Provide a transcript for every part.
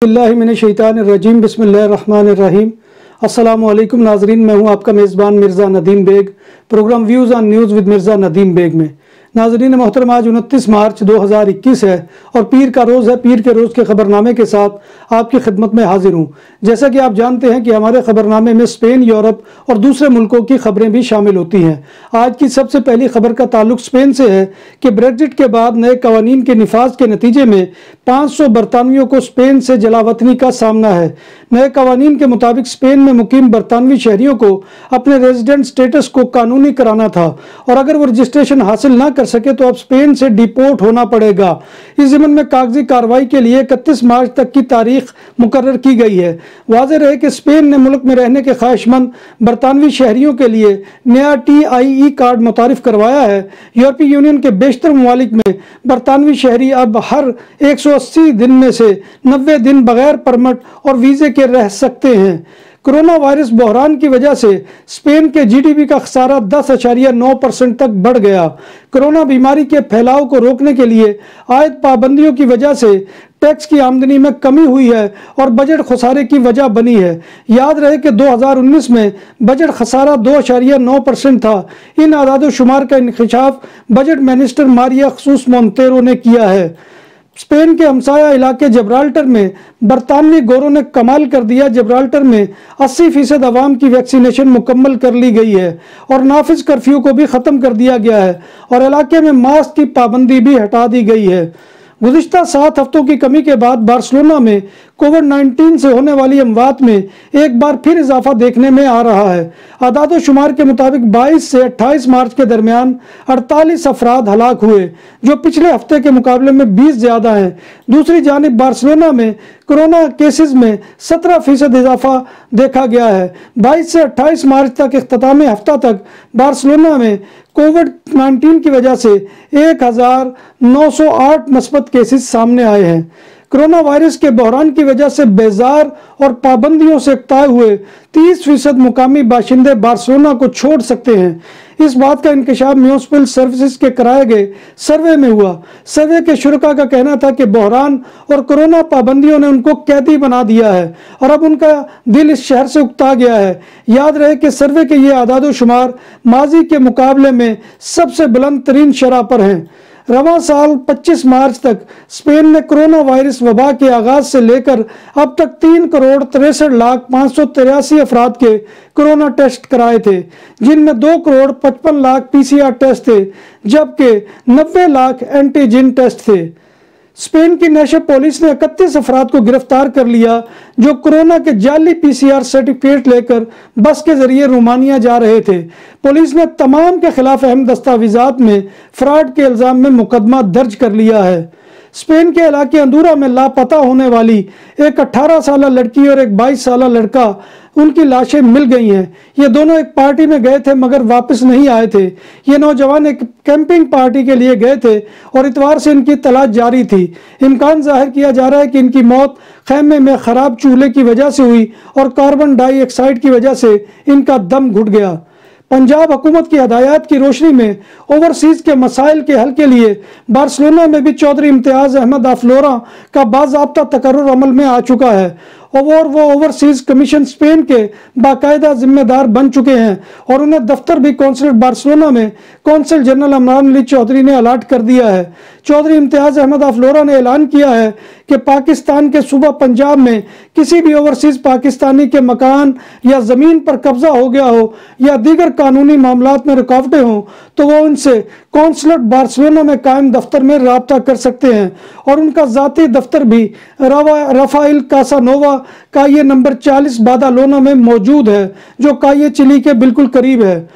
बिस्मिल्लाहिर्रहमानिर्रहीम बिस्मिल्लाहिर्रहमानिर्रहीम। अस्सलामु अलैकुम नाजरीन, मैं हूं आपका मेज़बान Mirza Nadeem Baig. Programme views on news with Mirza Nadeem Baig में नाजरीन मोहतरम, आज 29 मार्च 2021 है और पीर का रोज़ है। पीर के रोज़ के खबरनामे के साथ आपकी खिदमत में हाजिर हूँ। जैसा कि आप जानते हैं कि हमारे खबरनामे में स्पेन, यूरोप और दूसरे मुल्कों की खबरें भी शामिल होती हैं। आज की सबसे पहली खबर का ताल्लुक स्पेन से है कि ब्रेग्जिट के बाद नए कवानीन के निफाज के नतीजे में 500 बरतानवियों को स्पेन से जलावतनी का सामना है। नए कवानीन के मुताबिक स्पेन में मुकीम बरतानवी शहरियों को अपने रेजिडेंट स्टेटस को कानूनी कराना था और अगर वो रजिस्ट्रेशन हासिल ना कर सके तो अब स्पेन से डिपोर्ट होना पड़ेगा। इस ज़िम्न में कागजी कार्रवाई के लिए 31 मार्च तक की तारीख मुकर्रर की गई है। वाज़ेह रहे कि स्पेन ने मुल्क में रहने के ख्वाहिशमंद बरतानवी शहरियों के लिए नया TIE कार्ड मुतारिफ करवाया है। यूरोपीय यूनियन के बेशतर ममालिक में बरतानवी शहरी अब हर 180 दिन में से 90 दिन बगैर परमिट और वीज़े के रह सकते हैं। कोरोना वायरस बहरान की वजह से स्पेन के GDP का खसारा 10.9% तक बढ़ गया। कोरोना बीमारी के फैलाव को रोकने के लिए आयद पाबंदियों की वजह से टैक्स की आमदनी में कमी हुई है और बजट खसारे की वजह बनी है। याद रहे कि 2019 में बजट खसारा 2.9% था। इन आदाद शुमार का इंकशाफ बजट मिनिस्टर मारिया खसूस मोंतेरो ने किया है। स्पेन के हमसाया इलाके जब्राल्टर में बरतानवी गोरों ने कमाल कर दिया। जब्राल्टर में 80% अवाम की वैक्सीनेशन मुकम्मल कर ली गई है और नाफिज कर्फ्यू को भी ख़त्म कर दिया गया है और इलाके में मास्क की पाबंदी भी हटा दी गई है। गुज़िश्ता 7 हफ्तों की कमी के बाद बार्सिलोना में कोविड-19 से होने वाली अमवात में एक बार फिर इजाफा देखने में आ रहा है। आदाद शुमार के मुताबिक 22 से 28 मार्च के दरमियान 48 अफराद हलाक हुए, जो पिछले हफ्ते के मुकाबले में 20 ज़्यादा हैं। दूसरी जानिब बार्सिलोना में कोरोना केसेस में 17% इजाफा देखा गया है। 22 से 28 मार्च तक इख्तितामी हफ्ता तक बार्सिलोना में कोविड-19 की वजह से 1908 मस्बत केसेस सामने आए हैं। कोरोना वायरस के बहरान की वजह से बेजार और पाबंदियों से तय हुए 30% मुकामी बाशिंदे बार्सिलोना को छोड़ सकते हैं। इस बात का इंकशाफ म्यूनिसिपल सर्विसेज के कराए गए सर्वे में हुआ। सर्वे के शुरका का कहना था कि बहरान और कोरोना पाबंदियों ने उनको कैदी बना दिया है और अब उनका दिल इस शहर से उकता गया है। याद रहे कि सर्वे के ये आदाद शुमार माजी के मुकाबले में सबसे बुलंद तरीन शरह पर हैं। रवां साल 25 मार्च तक स्पेन ने कोरोना वायरस वबा के आगाज से लेकर अब तक 3,63,583 अफराद के कोरोना टेस्ट कराए थे, जिनमें 2,55,00,000 PCR टेस्ट थे, जबकि 90 लाख एंटीजन टेस्ट थे। स्पेन की नेशनल पुलिस ने 31 अफराद को गिरफ्तार कर लिया, जो कोरोना के जाली PCR सर्टिफिकेट लेकर बस के जरिए रोमानिया जा रहे थे। पुलिस ने तमाम के खिलाफ अहम दस्तावेजात में फ्रॉड के इल्जाम में मुकदमा दर्ज कर लिया है। स्पेन के इलाके अंदूरा में लापता होने वाली एक 18 साल लड़की और एक 22 साल लड़का, उनकी लाशें मिल गई हैं। ये दोनों एक पार्टी में गए थे मगर वापस नहीं आए थे। ये नौजवान एक कैंपिंग पार्टी के लिए गए थे और इतवार से इनकी तलाश जारी थी। इम्कान जाहिर किया जा रहा है कि इनकी मौत खैमे में खराब चूल्हे की वजह से हुई और कार्बन डाइऑक्साइड की वजह से इनका दम घुट गया। पंजाब हुकूमत की हदायत की रोशनी में ओवरसीज़ के मसाइल के हल के लिए बार्सिलोना में भी चौधरी इम्तियाज़ अहमद आफलोरा का बाज़ाब्ता तकर्रुर अमल में आ चुका है और वो ओवरसीज़ कमीशन स्पेन के बाकायदा जिम्मेदार बन चुके हैं और उन्हें दफ्तर भी कौंसलेट बार्सिलोना में कौंसल जनरल अमरान अली चौधरी ने अलाट कर दिया है। चौधरी इम्तियाज़ अहमद आफलोरा ने ऐलान किया है कि पाकिस्तान के सूबा पंजाब में किसी भी ओवरसीज़ पाकिस्तानी के मकान या ज़मीन पर कब्जा हो गया हो या दीगर कानूनी मामलात में रुकावटें हों तो वो उनसे कौंसलेट बार्सिलोना में कायम दफ्तर में रब्ता कर सकते हैं और उनका ज़ाती दफ्तर भी रफ़ाइल कासानोवा का ये नंबर 40 बादालोना में मौजूद है, जो काये चिली के बिल्कुल करीब है।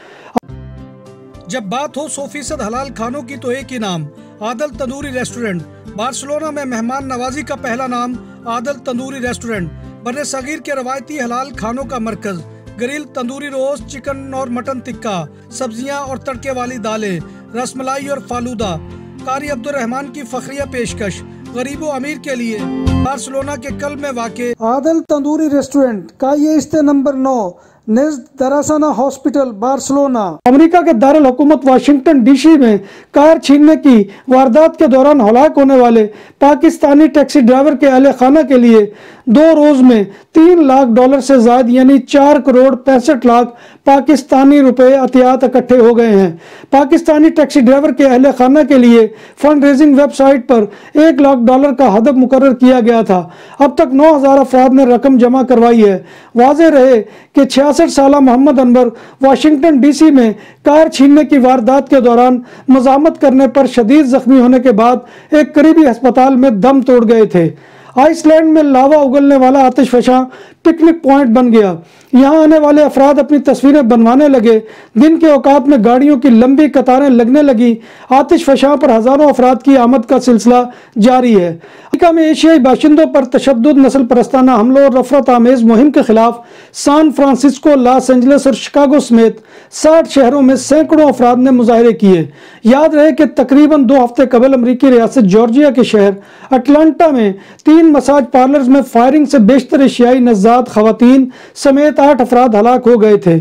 जब बात हो 100% हलाल खानों की तो एक ही नाम, आदल तंदूरी रेस्टोरेंट। बार्सिलोना में मेहमान नवाजी का पहला नाम आदल तंदूरी रेस्टोरेंट। बर्रे सगीर के रवायती हलाल खानों का मरकज, ग्रिल, तंदूरी रोस्ट, चिकन और मटन टिक्का, सब्जियां और तड़के वाली दालें, रसमलाई और फालूदा। कारी अब्दुर्रहमान की फखरिया पेशकश गरीबो अमीर के लिए। बार्सिलोना के कल्ब में वाक़े आदल तंदूरी रेस्टोरेंट का ये इस्ते नंबर 9 दरासाना हॉस्पिटल बार्सिलोना। अमेरिका के दारुल हुकूमत वाशिंगटन डीसी में कार छीनने की वारदात के दौरान हलाक होने वाले पाकिस्तानी टैक्सी ड्राइवर के अहले खाना के लिए 2 रोज में $3 लाख से ज्यादा यानी 4 करोड़ 65 लाख पाकिस्तानी रुपए अतियात इकट्ठे हो गए हैं। पाकिस्तानी टैक्सी ड्राइवर के अहले खाना के लिए फंड रेजिंग वेबसाइट पर $1 लाख का हदफ मुकर्रर किया गया था। अब तक 9000 अफराद ने रकम जमा करवाई है। वाज़ेह रहे कि 66 साला मोहम्मद अनवर वाशिंगटन डीसी में कार छीनने की वारदात के दौरान मज़ामत करने पर शदीद जख्मी होने के बाद एक करीबी अस्पताल में दम तोड़ गए थे। आइसलैंड में लावा उगलने वाला आतिशफशां पिकनिक पॉइंट बन गया। यहाँ आने वाले अफराद अपनी तस्वीरें बनवाने लगे। दिन के औकात में गाड़ियों की लंबी कतारें लगने लगी। आतिशफशां पर हजारों अफराद की आमद का सिलसिला जारी है। अमेरिका में एशियाई बाशिंदों पर तशद्दुद, नस्ल परस्ताना हमलों और नफरत आमेज मुहिम के खिलाफ सान फ्रांसिस्को, लॉस एंजलिस और शिकागो समेत 60 शहरों में सैकड़ों अफराद ने मुजाहरे किए। याद रहे कि तकरीबन 2 हफ्ते कबल अमरीकी रियासत जॉर्जिया के शहर अटलांटा में 3 मसाज पार्लर्स में फायरिंग से बेशतर एशियाई नज़ात खवातीन समेत 8 अफराद हलाक हो गए थे।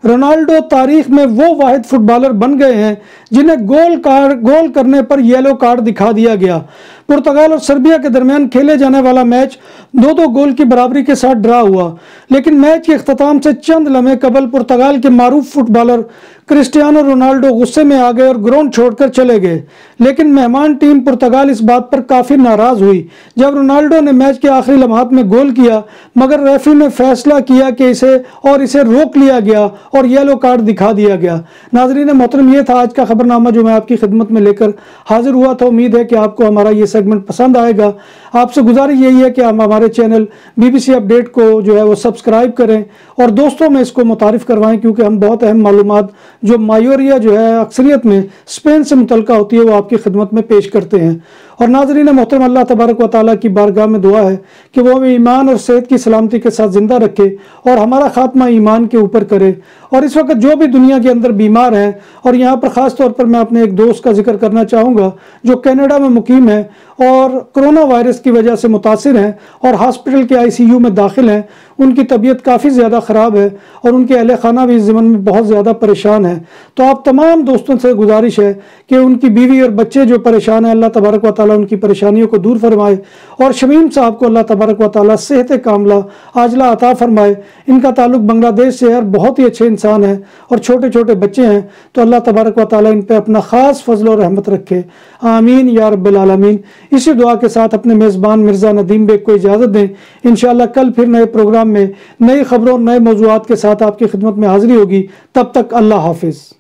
रोनाल्डो तारीख में वो वाहिद फुटबॉलर बन गए हैं जिन्हें गोल करने पर येलो कार्ड दिखा दिया गया। पुर्तगाल और सर्बिया के दरमियान खेले जाने वाला मैच 2-2 गोल की बराबरी के साथ ड्रा हुआ, लेकिन मैच के अख्ताम से चंद लम्हे कबल पुर्तगाल के मारूफ फुटबॉलर क्रिस्टियानो रोनाल्डो गुस्से में आ गए और ग्राउंड छोड़कर चले गए। लेकिन मेहमान टीम पुर्तगाल इस बात पर काफी नाराज हुई जब रोनाल्डो ने मैच के आखिरी लम्हात में गोल किया, मगर रेफरी ने फैसला किया कि इसे रोक लिया गया और येलो कार्ड दिखा दिया गया। नाजरीन मोहतरम, ये था आज का खबरनामा जो मैं आपकी खिदमत में लेकर हाजिर हुआ था। उम्मीद है कि आपको हमारा ये सेगमेंट पसंद आएगा। आपसे गुजारिश यही है कि आप हमारे चैनल BBC अपडेट को जो है वो सब्सक्राइब करें और दोस्तों में इसको मुतारिफ करवाएं, क्योंकि हम बहुत अहम मालूमात जो मायोरिया जो है अक्सरियत में स्पेन से मुतल्लिका होती है वो आपकी खिदमत में पेश करते हैं। और नाजरीन मोहतरम, अल्लाह तबारक व तआला की बारगाह में दुआ है कि वो हमें ईमान और सेहत की सलामती के साथ जिंदा रखे और हमारा खात्मा ईमान के ऊपर करे। और इस वक्त जो भी दुनिया के अंदर बीमार हैं, और यहाँ पर ख़ास तौर पर मैं अपने एक दोस्त का जिक्र करना चाहूँगा जो कनाडा में मुकीम है और कोरोना वायरस की वजह से मुतासिर हैं और हॉस्पिटल के ICU में दाखिल हैं। उनकी तबीयत काफ़ी ज़्यादा ख़राब है और उनके अहले खाना भी इस ज़मन में बहुत ज़्यादा परेशान है। तो आप तमाम दोस्तों से गुजारिश है कि उनकी बीवी और बच्चे जो परेशान हैं, अल्लाह तबारक व तआला उनकी परेशानियों को दूर फरमाए और शमीम साहब को अल्लाह तबारक व तआला सेहत कामला आजला अता फरमाए। इनका ताल्लुक बांग्लादेश से है और बहुत ही अच्छे इंसान है और छोटे छोटे बच्चे हैं, तो अल्लाह तबारक व तआला इन पर अपना ख़ास फजल और रहमत रखे। आमीन या रब्बिल आलमीन। इसी दुआ के साथ अपने मेज़बान मिर्ज़ा नदीम बेग को इजाज़त दें। इंशाअल्लाह कल फिर नए प्रोग्राम में नई खबरों नए मौज़ूआत के साथ आपकी खिदमत में हाजिरी होगी। तब तक अल्लाह हाफिज़।